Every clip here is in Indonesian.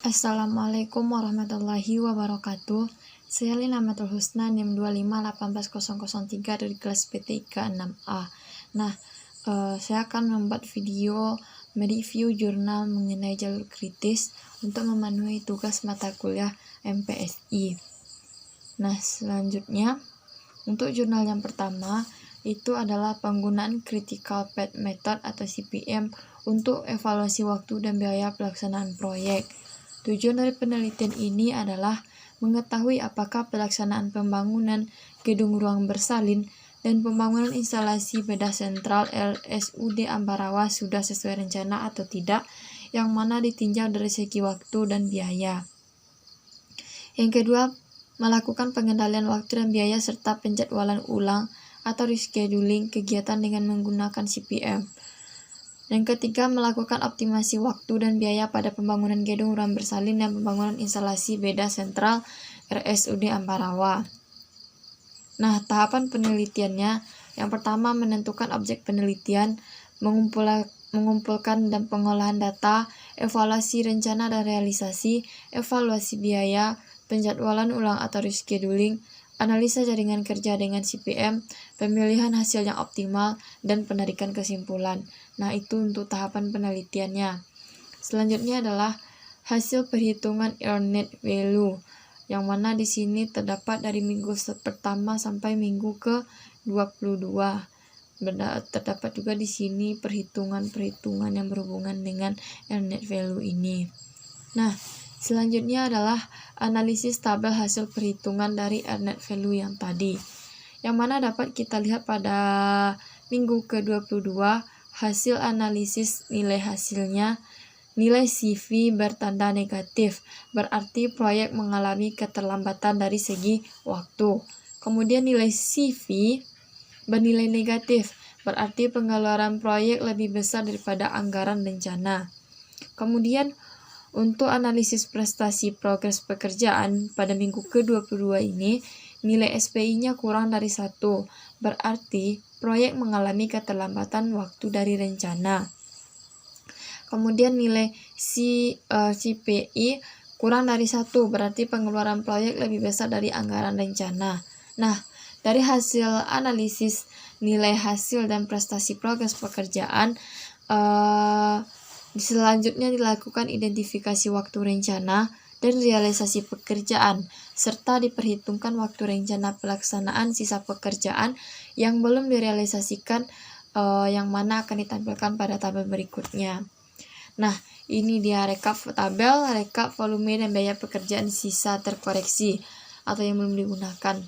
Assalamualaikum warahmatullahi wabarakatuh. Saya Lina Amatul Husna NIM 2518003 dari kelas PTIK 6A. Nah, saya akan membuat video mereview jurnal mengenai jalur kritis untuk memenuhi tugas mata kuliah MPSI. Nah, selanjutnya untuk jurnal yang pertama itu adalah penggunaan Critical Path Method atau CPM untuk evaluasi waktu dan biaya pelaksanaan proyek. Tujuan dari penelitian ini adalah mengetahui apakah pelaksanaan pembangunan gedung ruang bersalin dan pembangunan instalasi bedah sentral RSUD Ambarawa sudah sesuai rencana atau tidak, yang mana ditinjau dari segi waktu dan biaya. Yang kedua, melakukan pengendalian waktu dan biaya serta penjadwalan ulang atau rescheduling kegiatan dengan menggunakan CPM. Yang ketiga, melakukan optimasi waktu dan biaya pada pembangunan gedung ruang bersalin dan pembangunan instalasi bedah sentral RSUD Ambarawa. Nah, tahapan penelitiannya, yang pertama menentukan objek penelitian, mengumpulkan dan pengolahan data, evaluasi rencana dan realisasi, evaluasi biaya, penjadwalan ulang atau rescheduling, analisa jaringan kerja dengan CPM, pemilihan hasil yang optimal, dan penarikan kesimpulan. Nah, itu untuk tahapan penelitiannya. Selanjutnya adalah hasil perhitungan earned net value, yang mana di sini terdapat dari minggu pertama sampai minggu ke-22. Terdapat juga di sini perhitungan-perhitungan yang berhubungan dengan earned net value ini. Nah, selanjutnya adalah analisis tabel hasil perhitungan dari earned net value yang tadi, yang mana dapat kita lihat pada minggu ke-22 hasil analisis nilai hasilnya. Nilai CV bertanda negatif, berarti proyek mengalami keterlambatan dari segi waktu. Kemudian nilai CV bernilai negatif, berarti pengeluaran proyek lebih besar daripada anggaran rencana. Kemudian untuk analisis prestasi progres pekerjaan pada minggu ke-22 ini, nilai SPI-nya kurang dari 1, berarti proyek mengalami keterlambatan waktu dari rencana. Kemudian nilai CPI kurang dari 1, berarti pengeluaran proyek lebih besar dari anggaran rencana. Nah, dari hasil analisis nilai hasil dan prestasi progres pekerjaan, selanjutnya dilakukan identifikasi waktu rencana dan realisasi pekerjaan, serta diperhitungkan waktu rencana pelaksanaan sisa pekerjaan yang belum direalisasikan, yang mana akan ditampilkan pada tabel berikutnya. Nah, ini dia rekap volume dan biaya pekerjaan sisa terkoreksi atau yang belum digunakan.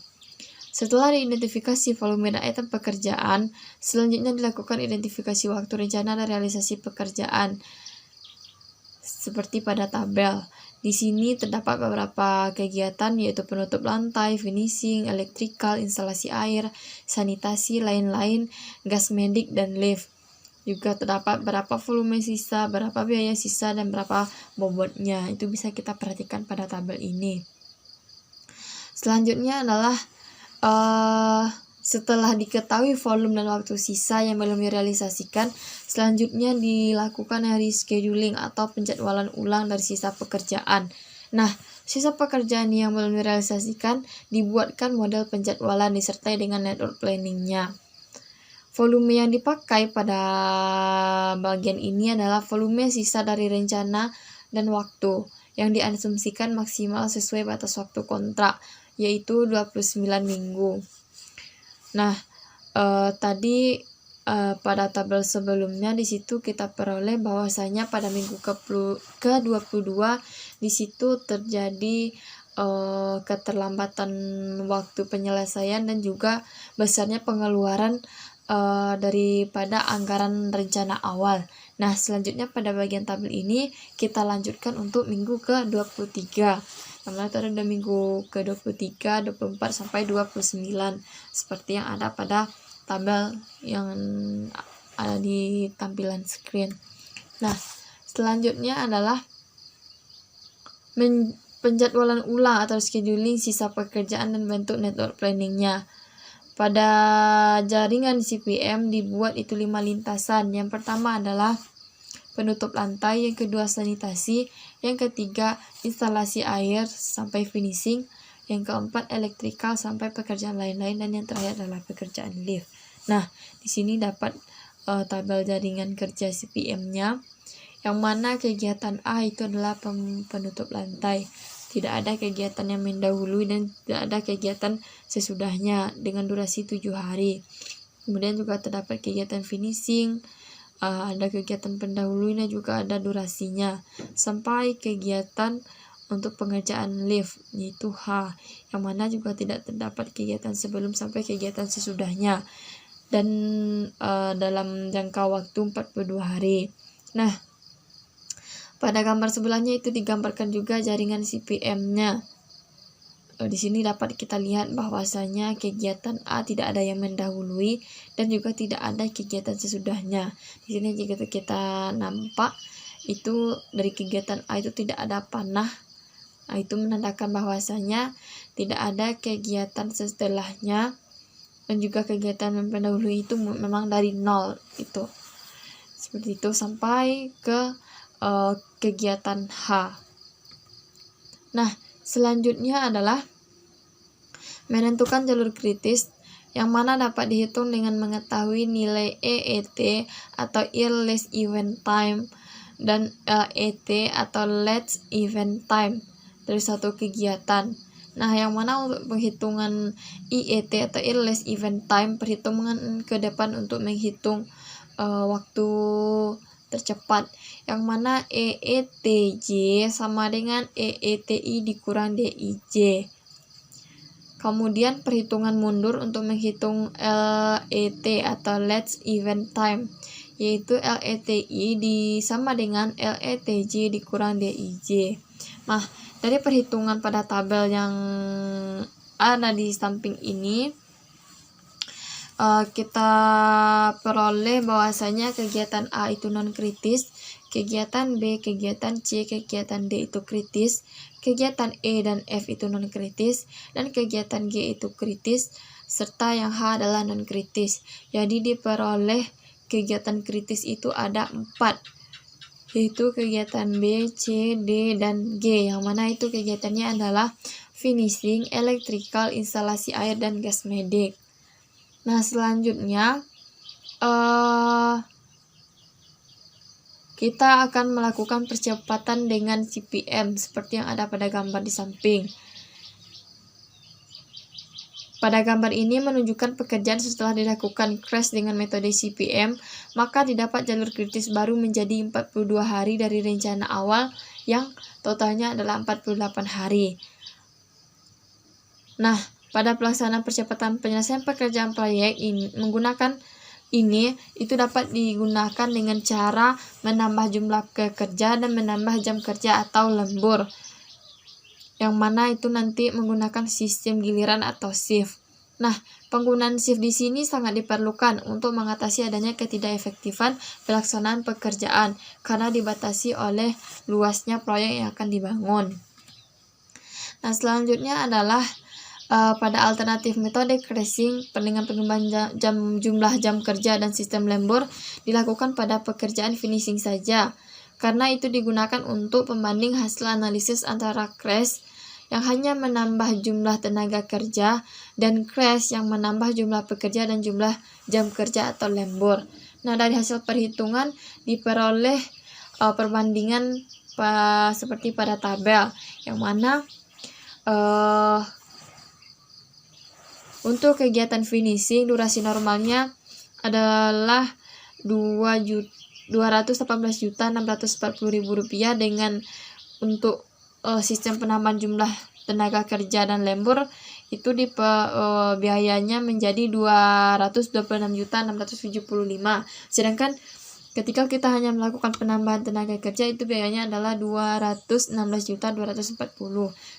Setelah diidentifikasi volume dan item pekerjaan, selanjutnya dilakukan identifikasi waktu rencana dan realisasi pekerjaan seperti pada tabel. Di sini terdapat beberapa kegiatan, yaitu penutup lantai, finishing, elektrikal, instalasi air, sanitasi, lain-lain, gas medik, dan lift. Juga terdapat berapa volume sisa, berapa biaya sisa, dan berapa bobotnya. Itu bisa kita perhatikan pada tabel ini. Selanjutnya adalah setelah diketahui volume dan waktu sisa yang belum direalisasikan, selanjutnya dilakukan rescheduling atau penjadwalan ulang dari sisa pekerjaan. Nah, sisa pekerjaan yang belum direalisasikan dibuatkan model penjadwalan disertai dengan network planning-nya. Volume yang dipakai pada bagian ini adalah volume sisa dari rencana dan waktu yang diasumsikan maksimal sesuai batas waktu kontrak, yaitu 29 minggu. Nah, tadi pada tabel sebelumnya di situ kita peroleh bahwasanya pada minggu ke-22 di situ terjadi keterlambatan waktu penyelesaian dan juga besarnya pengeluaran daripada anggaran rencana awal. Nah, selanjutnya pada bagian tabel ini kita lanjutkan untuk minggu ke-23. Namanya itu ada minggu ke-23, 24 sampai 29 seperti yang ada pada tabel yang ada di tampilan screen. Nah, selanjutnya adalah penjadwalan ulang atau scheduling sisa pekerjaan dan bentuk network planning-nya. Pada jaringan CPM dibuat itu 5 lintasan. Yang pertama adalah penutup lantai, yang kedua sanitasi, yang ketiga instalasi air sampai finishing, yang keempat elektrikal sampai pekerjaan lain-lain, dan yang terakhir adalah pekerjaan lift. Nah, di sini dapat tabel jaringan kerja CPM-nya, yang mana kegiatan A itu adalah penutup lantai. Tidak ada kegiatan yang mendahului dan tidak ada kegiatan sesudahnya dengan durasi 7 hari. Kemudian juga terdapat kegiatan finishing, ada kegiatan pendahulunya, juga ada durasinya, sampai kegiatan untuk pengerjaan lift yaitu H, yang mana juga tidak terdapat kegiatan sebelum sampai kegiatan sesudahnya, dan dalam jangka waktu 42 hari. Nah, pada gambar sebelahnya itu digambarkan juga jaringan CPM-nya. Di sini dapat kita lihat bahwasanya kegiatan A tidak ada yang mendahului dan juga tidak ada kegiatan sesudahnya. Di sini jika kita nampak itu dari kegiatan A itu tidak ada panah. Itu menandakan bahwasanya tidak ada kegiatan setelahnya, dan juga kegiatan yang mendahului itu memang dari nol itu. Seperti itu sampai ke kegiatan H. Nah, selanjutnya adalah menentukan jalur kritis, yang mana dapat dihitung dengan mengetahui nilai EET atau earliest event time dan LET atau last event time dari satu kegiatan. Nah, yang mana untuk penghitungan IET atau earliest event time, perhitungan ke depan untuk menghitung waktu tercepat, yang mana EETJ sama dengan EETI dikurang DIJ. Kemudian perhitungan mundur untuk menghitung LET atau last event time, yaitu LETI sama dengan LETJ dikurang DIJ. Nah, dari perhitungan pada tabel yang ada di samping ini, kita peroleh bahwasanya kegiatan A itu non kritis, kegiatan B, kegiatan C, kegiatan D itu kritis, kegiatan E dan F itu non kritis, dan kegiatan G itu kritis, serta yang H adalah non kritis. Jadi diperoleh kegiatan kritis itu ada 4, yaitu kegiatan B, C, D, dan G, yang mana itu kegiatannya adalah finishing, elektrikal, instalasi air, dan gas medik. Nah, selanjutnya kita akan melakukan percepatan dengan CPM seperti yang ada pada gambar di samping. Pada gambar ini menunjukkan pekerjaan setelah dilakukan crash dengan metode CPM, maka didapat jalur kritis baru menjadi 42 hari dari rencana awal yang totalnya adalah 48 hari. Nah, pada pelaksanaan percepatan penyelesaian pekerjaan proyek ini itu dapat digunakan dengan cara menambah jumlah pekerja dan menambah jam kerja atau lembur, yang mana itu nanti menggunakan sistem giliran atau shift. Nah, penggunaan shift di sini sangat diperlukan untuk mengatasi adanya ketidakefektifan pelaksanaan pekerjaan karena dibatasi oleh luasnya proyek yang akan dibangun. Nah, selanjutnya adalah pada alternatif metode crashing dengan penambahan jumlah jam kerja dan sistem lembur dilakukan pada pekerjaan finishing saja, karena itu digunakan untuk pembanding hasil analisis antara crash yang hanya menambah jumlah tenaga kerja dan crash yang menambah jumlah pekerja dan jumlah jam kerja atau lembur. Nah, dari hasil perhitungan diperoleh perbandingan seperti pada tabel, yang mana untuk kegiatan finishing durasi normalnya adalah Rp218.640.000 dengan untuk sistem penambahan jumlah tenaga kerja dan lembur itu biayanya menjadi Rp226.675. Sedangkan ketika kita hanya melakukan penambahan tenaga kerja itu biayanya adalah Rp216.240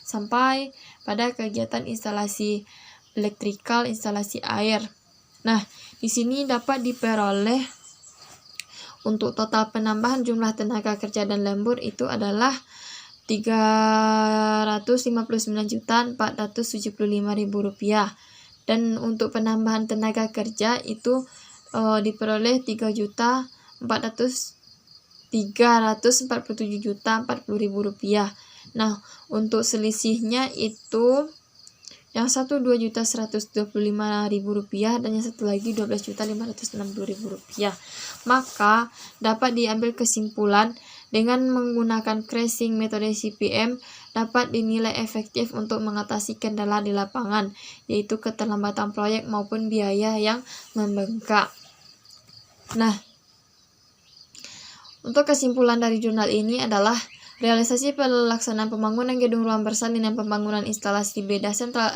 sampai pada kegiatan instalasi elektrikal, instalasi air. Nah, di sini dapat diperoleh untuk total penambahan jumlah tenaga kerja dan lembur itu adalah Rp359.475.000, dan untuk penambahan tenaga kerja itu diperoleh Rp347.040.000. Nah, untuk selisihnya itu yang satu Rp2.125.000 dan yang satu lagi Rp12.560.000. Maka dapat diambil kesimpulan dengan menggunakan crashing metode CPM dapat dinilai efektif untuk mengatasi kendala di lapangan, yaitu keterlambatan proyek maupun biaya yang membengkak. Nah, untuk kesimpulan dari jurnal ini adalah realisasi pelaksanaan pembangunan gedung ruang bersalin dan pembangunan instalasi beda sentral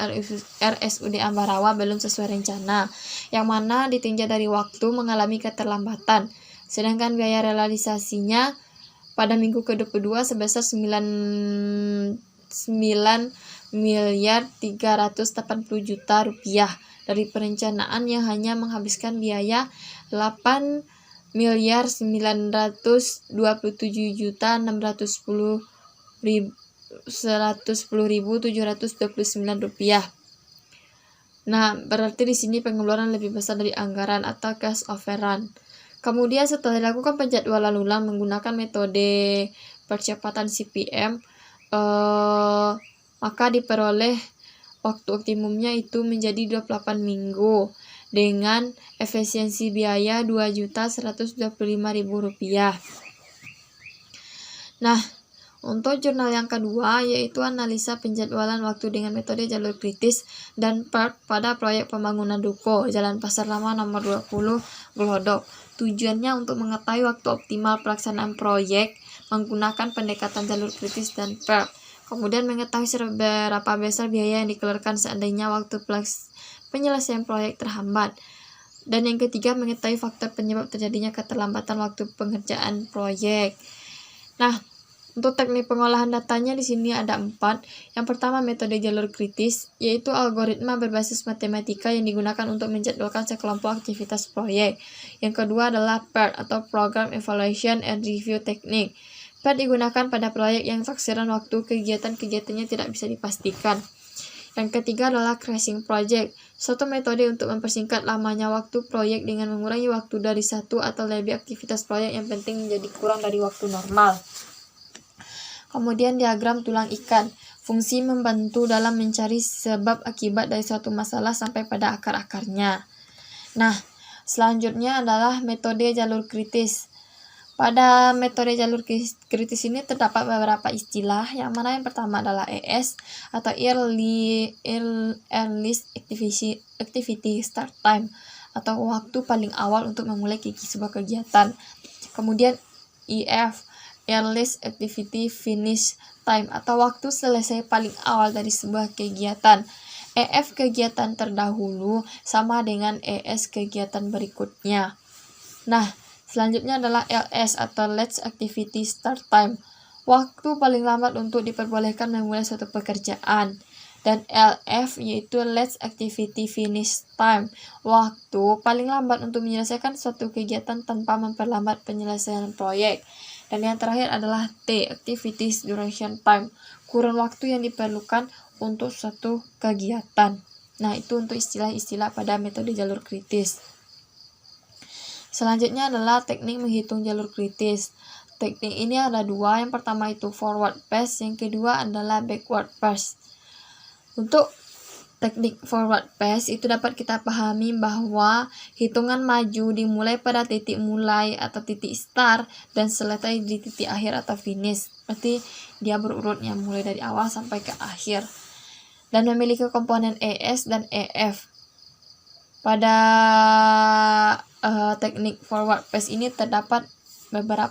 RSUD Ambarawa belum sesuai rencana, yang mana ditinjau dari waktu mengalami keterlambatan, sedangkan biaya realisasinya pada minggu ke-22 sebesar 9.380 juta rupiah dari perencanaan yang hanya menghabiskan biaya 8.927.610.729 rupiah. Nah, berarti di sini pengeluaran lebih besar dari anggaran atau cash overrun. Kemudian setelah dilakukan penjadwalan ulang menggunakan metode percepatan CPM, maka diperoleh waktu optimumnya itu menjadi 28 minggu dengan efisiensi biaya Rp2.125.000. Nah, untuk jurnal yang kedua yaitu analisa penjadwalan waktu dengan metode jalur kritis dan PERT pada proyek pembangunan Duko Jalan Pasar Lama nomor 20 Glodok. Tujuannya untuk mengetahui waktu optimal pelaksanaan proyek menggunakan pendekatan jalur kritis dan PERT. Kemudian mengetahui seberapa besar biaya yang dikeluarkan seandainya waktu penyelesaian proyek terhambat. Dan yang ketiga, mengetahui faktor penyebab terjadinya keterlambatan waktu pengerjaan proyek. Nah, untuk teknik pengolahan datanya di sini ada 4. Yang pertama, metode jalur kritis, yaitu algoritma berbasis matematika yang digunakan untuk menjadwalkan sekelompok aktivitas proyek. Yang kedua adalah PERT atau Program Evaluation and Review Technique. PERT digunakan pada proyek yang taksiran waktu kegiatan-kegiatannya tidak bisa dipastikan. Yang ketiga adalah crashing project, suatu metode untuk mempersingkat lamanya waktu proyek dengan mengurangi waktu dari satu atau lebih aktivitas proyek yang penting menjadi kurang dari waktu normal. Kemudian diagram tulang ikan, fungsi membantu dalam mencari sebab akibat dari suatu masalah sampai pada akar-akarnya. Nah, selanjutnya adalah metode jalur kritis. Pada metode jalur kritis ini terdapat beberapa istilah, yang mana yang pertama adalah ES atau Earliest Activity Start Time atau waktu paling awal untuk memulai sebuah kegiatan. Kemudian EF, Earliest Activity Finish Time atau waktu selesai paling awal dari sebuah kegiatan. EF, kegiatan terdahulu, sama dengan ES, kegiatan berikutnya. Nah, selanjutnya adalah LS atau Last Activity Start Time, waktu paling lambat untuk diperbolehkan memulai suatu pekerjaan. Dan LF yaitu Last Activity Finish Time, waktu paling lambat untuk menyelesaikan suatu kegiatan tanpa memperlambat penyelesaian proyek. Dan yang terakhir adalah T, Activities Duration Time, kurun waktu yang diperlukan untuk suatu kegiatan. Nah, itu untuk istilah-istilah pada metode jalur kritis. Selanjutnya adalah teknik menghitung jalur kritis. Teknik ini ada 2, yang pertama itu forward pass, yang kedua adalah backward pass. Untuk teknik forward pass itu dapat kita pahami bahwa hitungan maju dimulai pada titik mulai atau titik start dan selesai di titik akhir atau finish. Berarti dia berurutnya mulai dari awal sampai ke akhir. Dan memiliki komponen ES dan EF. Pada teknik forward pass ini terdapat beberapa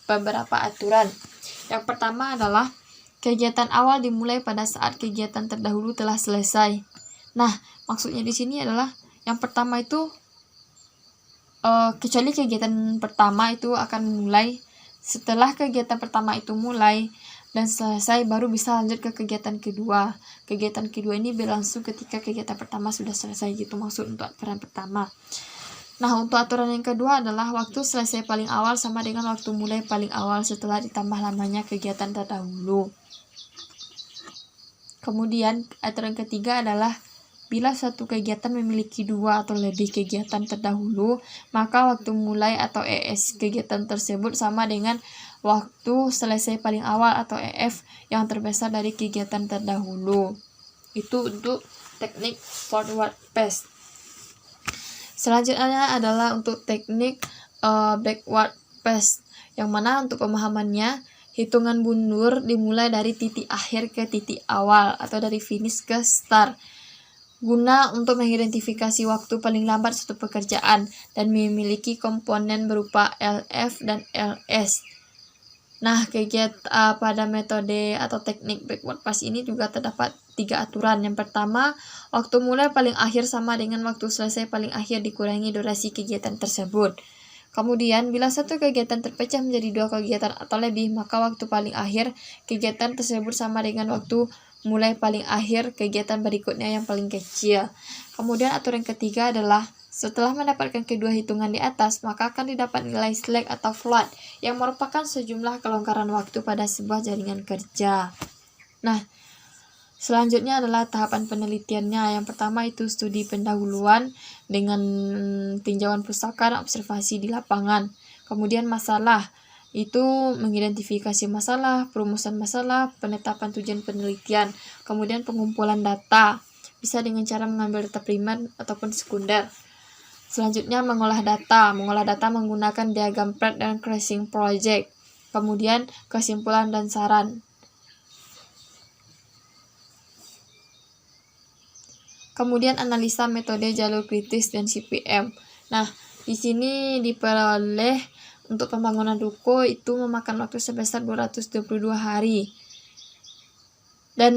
beberapa aturan. Yang pertama adalah kegiatan awal dimulai pada saat kegiatan terdahulu telah selesai. Nah, maksudnya di sini adalah yang pertama itu kecuali kegiatan pertama itu akan mulai setelah kegiatan pertama itu mulai dan selesai, baru bisa lanjut ke kegiatan kedua. Kegiatan kedua ini berlangsung ketika kegiatan pertama sudah selesai, gitu maksud untuk aturan pertama. Nah, untuk aturan yang kedua adalah waktu selesai paling awal sama dengan waktu mulai paling awal setelah ditambah lamanya kegiatan terdahulu. Kemudian aturan ketiga adalah Bila suatu kegiatan memiliki 2 atau lebih kegiatan terdahulu, maka waktu mulai atau ES kegiatan tersebut sama dengan waktu selesai paling awal atau EF yang terbesar dari kegiatan terdahulu. Itu untuk teknik forward pass. Selanjutnya adalah untuk teknik backward pass, yang mana untuk pemahamannya, hitungan mundur dimulai dari titik akhir ke titik awal atau dari finish ke start, guna untuk mengidentifikasi waktu paling lambat suatu pekerjaan dan memiliki komponen berupa LF dan LS. Nah, pada metode atau teknik backward pass ini juga terdapat 3 aturan. Yang pertama, waktu mulai paling akhir sama dengan waktu selesai paling akhir dikurangi durasi kegiatan tersebut. Kemudian, bila satu kegiatan terpecah menjadi 2 kegiatan atau lebih, maka waktu paling akhir kegiatan tersebut sama dengan waktu mulai paling akhir kegiatan berikutnya yang paling kecil. Kemudian aturan ketiga adalah setelah mendapatkan kedua hitungan di atas, maka akan didapat nilai slack atau float yang merupakan sejumlah kelonggaran waktu pada sebuah jaringan kerja. Nah, selanjutnya adalah tahapan penelitiannya. Yang pertama itu studi pendahuluan dengan tinjauan pustaka dan observasi di lapangan. Kemudian masalah, itu mengidentifikasi masalah, perumusan masalah, penetapan tujuan penelitian, kemudian pengumpulan data, bisa dengan cara mengambil data primer ataupun sekunder. Selanjutnya mengolah data menggunakan diagram Pratt dan Crashing Project, kemudian kesimpulan dan saran. Kemudian analisa metode jalur kritis dan CPM. Nah, di sini diperoleh untuk pembangunan ruko itu memakan waktu sebesar 222 hari. Dan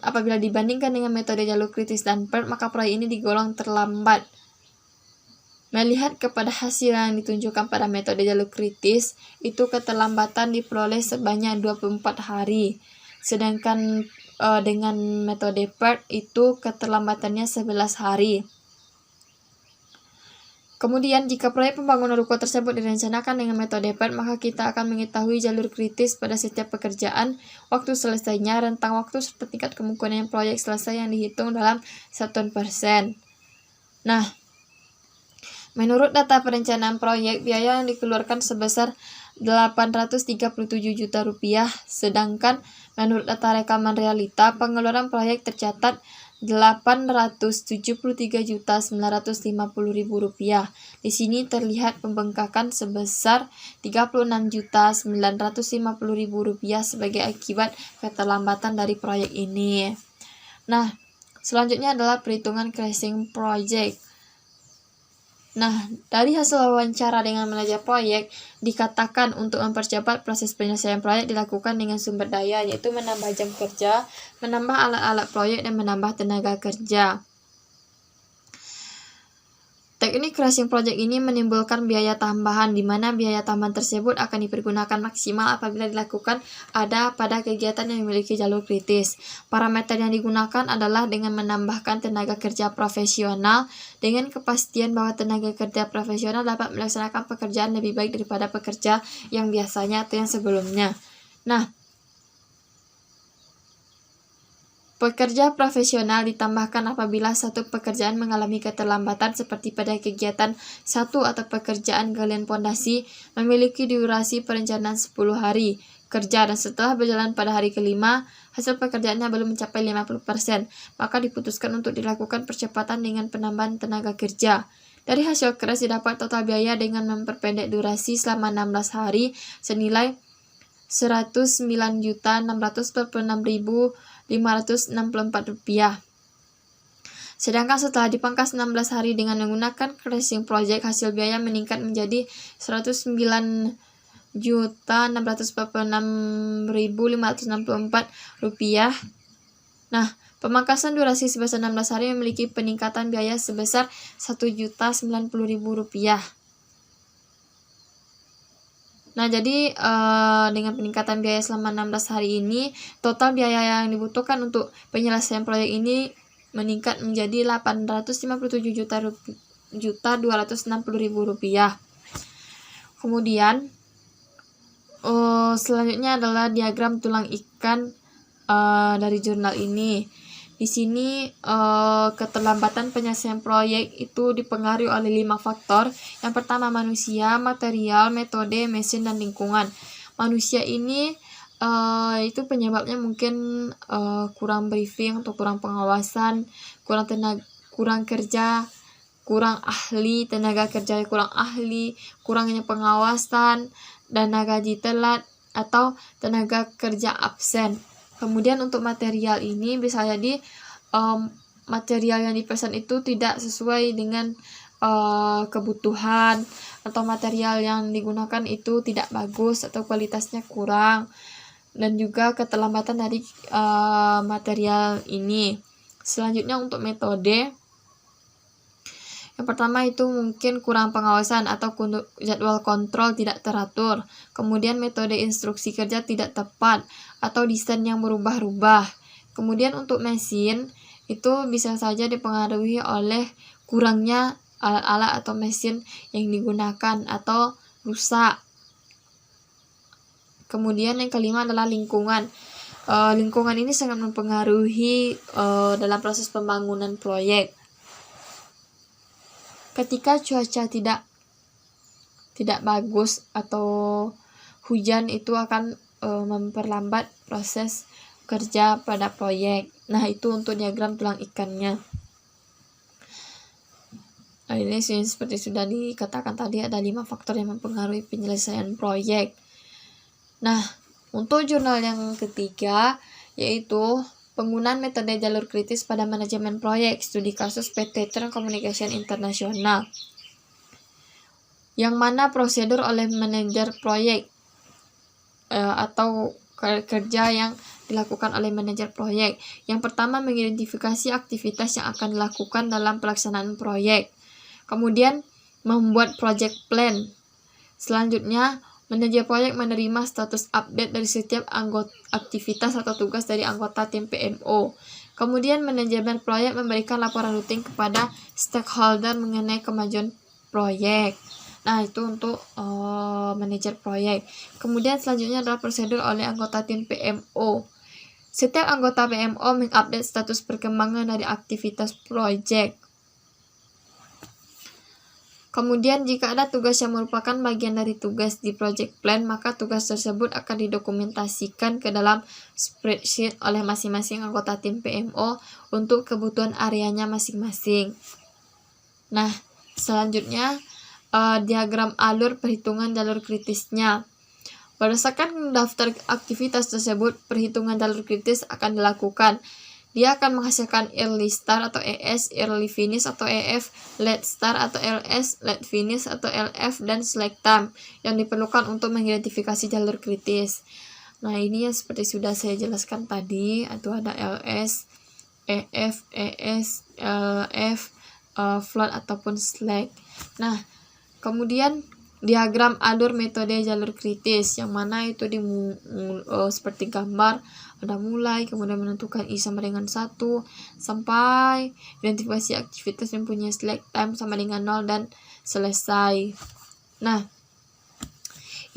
apabila dibandingkan dengan metode jalur kritis dan PERT, maka proyek ini digolong terlambat. Melihat kepada hasil yang ditunjukkan pada metode jalur kritis, itu keterlambatan diperoleh sebanyak 24 hari. Sedangkan dengan metode PERT itu keterlambatannya 11 hari. Kemudian, jika proyek pembangunan ruko tersebut direncanakan dengan metode PERT, maka kita akan mengetahui jalur kritis pada setiap pekerjaan, waktu selesainya, rentang waktu, serta tingkat kemungkinan proyek selesai yang dihitung dalam satuan persen. Nah, menurut data perencanaan proyek, biaya yang dikeluarkan sebesar 837 juta rupiah, sedangkan menurut data rekaman realita, pengeluaran proyek tercatat 873.950.000 rupiah. Di sini terlihat pembengkakan sebesar 36.950.000 rupiah sebagai akibat keterlambatan dari proyek ini. Nah, selanjutnya adalah perhitungan Crashing Project. Nah, dari hasil wawancara dengan manajer proyek, dikatakan untuk mempercepat proses penyelesaian proyek dilakukan dengan sumber daya, yaitu menambah jam kerja, menambah alat-alat proyek, dan menambah tenaga kerja. Teknik Crashing Project ini menimbulkan biaya tambahan, di mana biaya tambahan tersebut akan dipergunakan maksimal apabila dilakukan pada kegiatan yang memiliki jalur kritis. Parameter yang digunakan adalah dengan menambahkan tenaga kerja profesional dengan kepastian bahwa tenaga kerja profesional dapat melaksanakan pekerjaan lebih baik daripada pekerja yang biasanya atau yang sebelumnya. Nah, pekerja profesional ditambahkan apabila satu pekerjaan mengalami keterlambatan seperti pada kegiatan 1 atau pekerjaan galian pondasi memiliki durasi perencanaan 10 hari kerja dan setelah berjalan pada hari kelima, hasil pekerjaannya belum mencapai 50%, maka diputuskan untuk dilakukan percepatan dengan penambahan tenaga kerja. Dari hasil crash didapat total biaya dengan memperpendek durasi selama 16 hari senilai 109.646.564 rupiah. Sedangkan setelah dipangkas 16 hari dengan menggunakan Crashing Project, hasil biaya meningkat menjadi 109.646.564 rupiah. Nah, pemangkasan durasi sebesar 16 hari memiliki peningkatan biaya sebesar 1.090.000 rupiah. Nah, jadi dengan peningkatan biaya selama 16 hari ini, total biaya yang dibutuhkan untuk penyelesaian proyek ini meningkat menjadi 857.260.000 rupiah. Kemudian, selanjutnya adalah diagram tulang ikan dari jurnal ini. Di sini keterlambatan penyelesaian proyek itu dipengaruhi oleh 5 faktor. Yang pertama manusia, material, metode, mesin, dan lingkungan. Manusia ini itu penyebabnya mungkin kurang briefing atau kurang pengawasan, kurang kerja, kurang ahli, tenaga kerja kurang ahli, kurangnya pengawasan, dana gaji telat, atau tenaga kerja absen. Kemudian untuk material ini bisa jadi material yang dipesan itu tidak sesuai dengan kebutuhan, atau material yang digunakan itu tidak bagus atau kualitasnya kurang, dan juga keterlambatan dari material ini. Selanjutnya untuk metode, yang pertama itu mungkin kurang pengawasan atau jadwal kontrol tidak teratur. Kemudian metode instruksi kerja tidak tepat atau desain yang berubah-ubah. Kemudian untuk mesin itu bisa saja dipengaruhi oleh kurangnya alat-alat atau mesin yang digunakan atau rusak. Kemudian yang kelima adalah lingkungan. Lingkungan ini sangat mempengaruhi dalam proses pembangunan proyek. Ketika cuaca tidak bagus atau hujan, itu akan memperlambat proses kerja pada proyek. Nah, itu untuk diagram tulang ikannya. Nah, ini seperti sudah dikatakan tadi, ada 5 faktor yang mempengaruhi penyelesaian proyek. Nah, untuk jurnal yang ketiga yaitu penggunaan metode jalur kritis pada manajemen proyek, studi kasus PT Trans Communication International, yang mana prosedur oleh manajer proyek atau kerja yang dilakukan oleh manajer proyek. Yang pertama, mengidentifikasi aktivitas yang akan dilakukan dalam pelaksanaan proyek. Kemudian, membuat project plan. Selanjutnya, manajer proyek menerima status update dari setiap aktivitas atau tugas dari anggota tim PMO. Kemudian, manajemen proyek memberikan laporan rutin kepada stakeholder mengenai kemajuan proyek. Nah, itu untuk manajer proyek. Kemudian selanjutnya adalah prosedur oleh anggota tim PMO. Setiap anggota PMO mengupdate status perkembangan dari aktivitas proyek. Kemudian jika ada tugas yang merupakan bagian dari tugas di project plan, maka tugas tersebut akan didokumentasikan ke dalam spreadsheet oleh masing-masing anggota tim PMO untuk kebutuhan areanya masing-masing. Nah, selanjutnya diagram alur perhitungan jalur kritisnya. Berdasarkan daftar aktivitas tersebut, perhitungan jalur kritis akan dilakukan. Dia akan menghasilkan early start atau ES, early finish atau EF, late start atau LS, late finish atau LF, dan slack time yang diperlukan untuk mengidentifikasi jalur kritis. Nah, ini yang seperti sudah saya jelaskan tadi, itu ada LS, EF, ES, LF, float ataupun slack. Nah, kemudian diagram alur metode jalur kritis, yang mana itu seperti gambar, ada mulai, kemudian menentukan I sama dengan 1, sampai identifikasi aktivitas yang punya slack time sama dengan 0 dan selesai. Nah,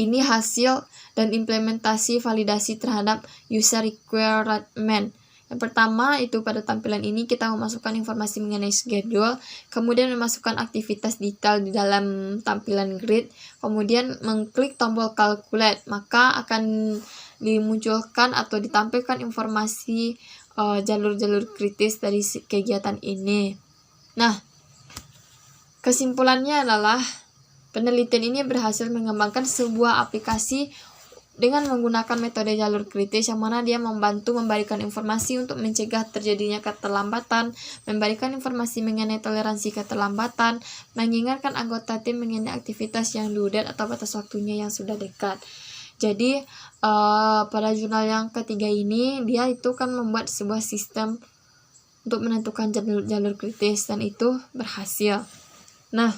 ini hasil dan implementasi validasi terhadap user requirement. Yang pertama itu pada tampilan ini kita memasukkan informasi mengenai schedule, kemudian memasukkan aktivitas detail di dalam tampilan grid, kemudian mengklik tombol calculate, maka akan dimunculkan atau ditampilkan informasi jalur-jalur kritis dari kegiatan ini. Nah, kesimpulannya adalah penelitian ini berhasil mengembangkan sebuah aplikasi dengan menggunakan metode jalur kritis, yang mana dia membantu memberikan informasi untuk mencegah terjadinya keterlambatan, memberikan informasi mengenai toleransi keterlambatan, mengingatkan anggota tim mengenai aktivitas yang due date atau batas waktunya yang sudah dekat. Jadi pada jurnal yang ketiga ini dia itu kan membuat sebuah sistem untuk menentukan jalur kritis, dan itu berhasil. Nah,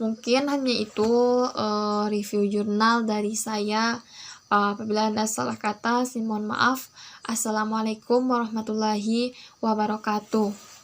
mungkin hanya itu review jurnal dari saya. Apabila ada salah kata, saya mohon maaf. Assalamualaikum warahmatullahi wabarakatuh.